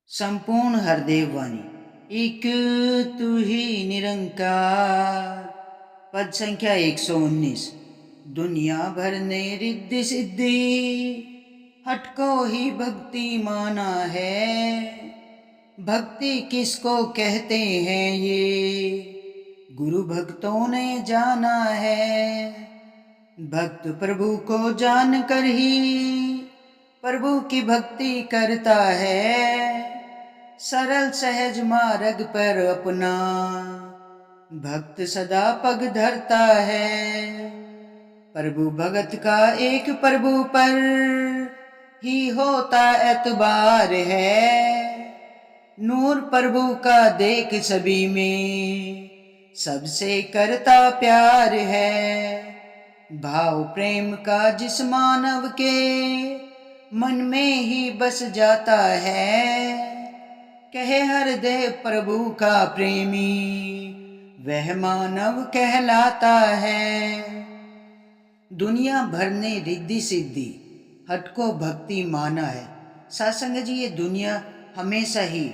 संपूर्ण हरदेव वाणी। एक तू ही निरंकार। पद संख्या 119। दुनिया भर ने रिद्धि सिद्धि, हटको ही भक्ति माना है। भक्ति किसको कहते हैं ये गुरु भक्तों ने जाना है। भक्त प्रभु को जान कर ही प्रभु की भक्ति करता है। सरल सहज मार्ग पर अपना भक्त सदा पग धरता है। प्रभु भगत का एक प्रभु पर ही होता एतबार है। नूर प्रभु का देख सभी में सबसे करता प्यार है। भाव प्रेम का जिस मानव के मन में ही बस जाता है। कहे हर देव प्रभु का प्रेमी वह मानव कहलाता है। दुनिया भर ने रिद्धि सिद्धि हटको भक्ति माना है। सासंग जी, ये दुनिया हमेशा ही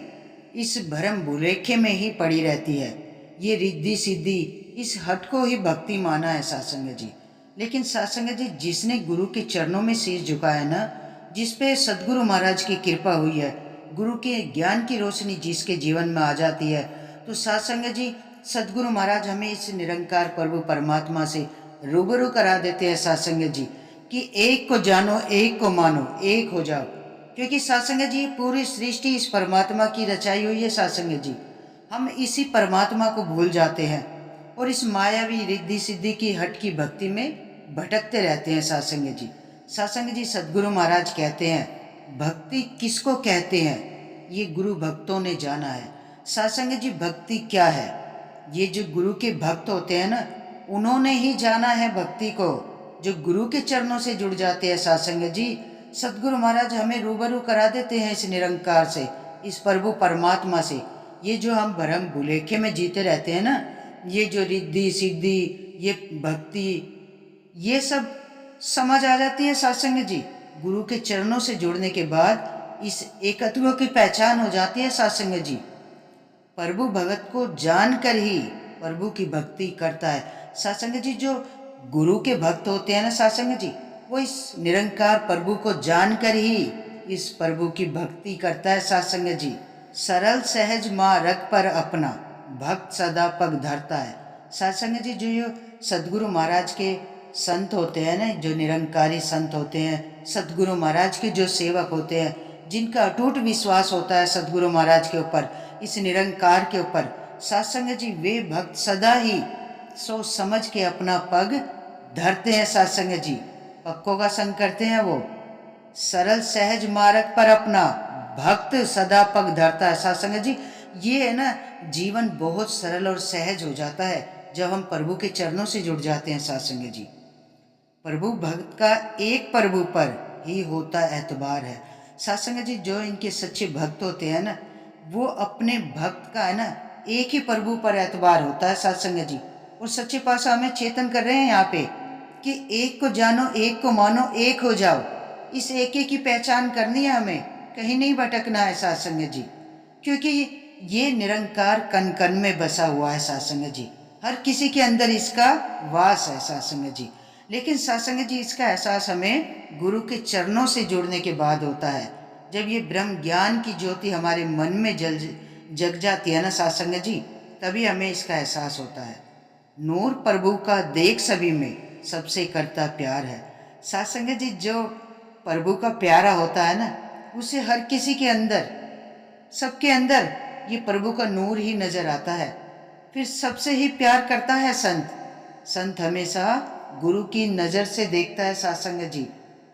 इस भ्रम भुलेखे में ही पड़ी रहती है। ये रिद्धि सिद्धि इस हट को ही भक्ति माना है सासंग जी। लेकिन सासंग जी, जिसने गुरु के चरणों में शीश झुकाया ना, जिस पे सदगुरु महाराज की कृपा हुई है, गुरु के ज्ञान की रोशनी जिसके जीवन में आ जाती है, तो सासंग जी सदगुरु महाराज हमें इस निरंकार प्रभु परमात्मा से रूबरू करा देते हैं सासंग जी कि एक को जानो, एक को मानो, एक हो जाओ। क्योंकि सासंग जी पूरी सृष्टि इस परमात्मा की रचाई हुई है सासंग जी। हम इसी परमात्मा को भूल जाते हैं और इस मायावी रिद्धि सिद्धि की हट की भक्ति में भटकते रहते हैं सासंग जी। सासंग जी सदगुरु महाराज कहते हैं भक्ति किसको कहते हैं ये गुरु भक्तों ने जाना है। सासंग जी भक्ति क्या है, ये जो गुरु के भक्त होते हैं ना, उन्होंने ही जाना है भक्ति को, जो गुरु के चरणों से जुड़ जाते हैं सासंग जी। सदगुरु महाराज हमें रूबरू करा देते हैं इस निरंकार से, इस प्रभु परमात्मा से। ये जो हम भ्रम भुलेखे में जीते रहते हैं ना, ये जो रिद्धि सिद्धि, ये भक्ति, ये सब समझ आ जाती है सासंग जी। गुरु के चरणों से जुड़ने के बाद इस एकत्व की पहचान हो जाती है सासंग जी। प्रभु भगत को जानकर ही प्रभु की भक्ति करता है सासंग जी। जो गुरु के भक्त होते हैं ना सासंग जी, वो इस निरंकार प्रभु को जानकर ही इस प्रभु की भक्ति करता है सासंग जी। सरल सहज मार्ग पर अपना भक्त सदा पग धरता है सासंग जी। जो ये सदगुरु महाराज के संत होते हैं ना, जो निरंकारी संत होते हैं, सदगुरु महाराज के जो सेवक होते हैं, जिनका अटूट विश्वास होता है सदगुरु महाराज के ऊपर, इस निरंकार के ऊपर, सासंग जी वे भक्त सदा ही सोच समझ के अपना पग धरते हैं सासंग जी। पक्कों का संग करते हैं वो। सरल सहज मार्ग पर अपना भक्त सदा पग धरता है सासंग जी। ये है ना, जीवन बहुत सरल और सहज हो जाता है जब हम प्रभु के चरणों से जुड़ जाते हैं सासंग जी। प्रभु भक्त का एक प्रभु पर ही होता एतबार है सासंग जी। जो इनके सच्चे भक्त होते हैं ना, वो अपने भक्त का है ना एक ही प्रभु पर एतबार होता है सासंग जी। और सच्चे पातशाह हमें चेतन कर रहे हैं यहाँ पे कि एक को जानो, एक को मानो, एक हो जाओ। इस एक की पहचान करनी है हमें, कहीं नहीं भटकना है सासंग जी। क्योंकि ये निरंकार कण कण में बसा हुआ है सासंग जी। हर किसी के अंदर इसका वास है सासंग जी। लेकिन सासंग जी इसका एहसास हमें गुरु के चरणों से जुड़ने के बाद होता है। जब ये ब्रह्म ज्ञान की ज्योति हमारे मन में जग जाती है ना सासंग जी, तभी हमें इसका एहसास होता है। नूर प्रभु का देख सभी में सबसे करता प्यार है सासंग जी। जो प्रभु का प्यारा होता है ना, उसे हर किसी के अंदर, सबके अंदर ये प्रभु का नूर ही नजर आता है। फिर सबसे ही प्यार करता है संत। संत हमेशा गुरु की नज़र से देखता है सासंग जी।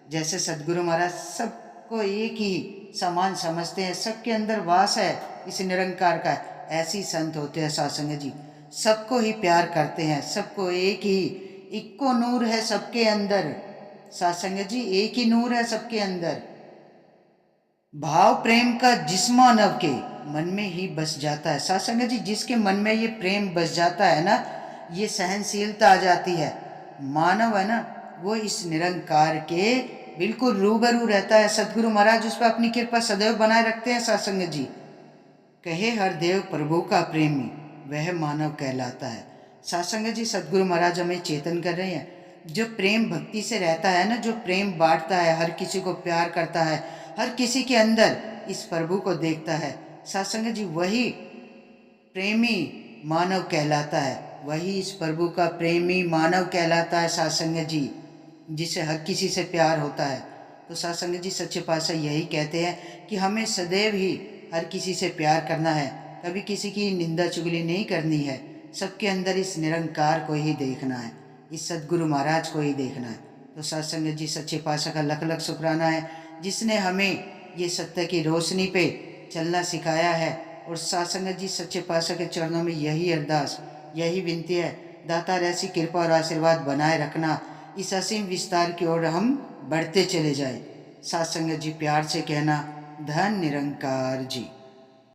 जैसे सदगुरु महाराज सबको एक ही समान समझते हैं, सबके अंदर वास है इस निरंकार का, ऐसी संत होते हैं सासंग जी। सबको ही प्यार करते हैं, सबको एक ही, इक्को नूर है सबके अंदर सासंग जी, एक ही नूर है सबके अंदर। भाव प्रेम का जिस मानव के मन में ही बस जाता है सासंग जी, जिसके मन में ये प्रेम बस जाता है ना, ये सहनशीलता आ जाती है, मानव है ना, वो इस निरंकार के बिल्कुल रूबरू रहता है। सदगुरु महाराज उस पर अपनी कृपा सदैव बनाए रखते हैं। सासंगत जी, कहे हर देव प्रभु का प्रेमी, वह मानव कहलाता है। सासंगत जी, सदगुरु महाराज हमें चेतन कर रहे हैं। जो प्रेम भक्ति से रहता है ना, जो प्रेम बांटता है, हर किसी को प्यार करता है, हर किसी के अंदर इस प्रभु को देखता है, सासंगत जी, वही प्रेमी मानव कहलाता है। वही इस प्रभु का प्रेमी मानव कहलाता है सासंगत जी, जिसे हर किसी से प्यार होता है। तो सासंगत जी, सच्चे पातशाह यही कहते हैं कि हमें सदैव ही हर किसी से प्यार करना है, कभी किसी की निंदा चुगली नहीं करनी है। सबके अंदर इस निरंकार को ही देखना है, इस सदगुरु महाराज को ही देखना है। तो सासंगत जी, सच्चे पातशाह का लख लख शुक्राना है, जिसने हमें ये सत्य की रोशनी पे चलना सिखाया है। और सासंगत जी, सच्चे पातशाह के चरणों में यही अरदास, यही विनती है, दातार ऐसी कृपा और आशीर्वाद बनाए रखना, इस असीम विस्तार की ओर हम बढ़ते चले जाए। सासंगत जी, प्यार से कहना, धन निरंकार जी।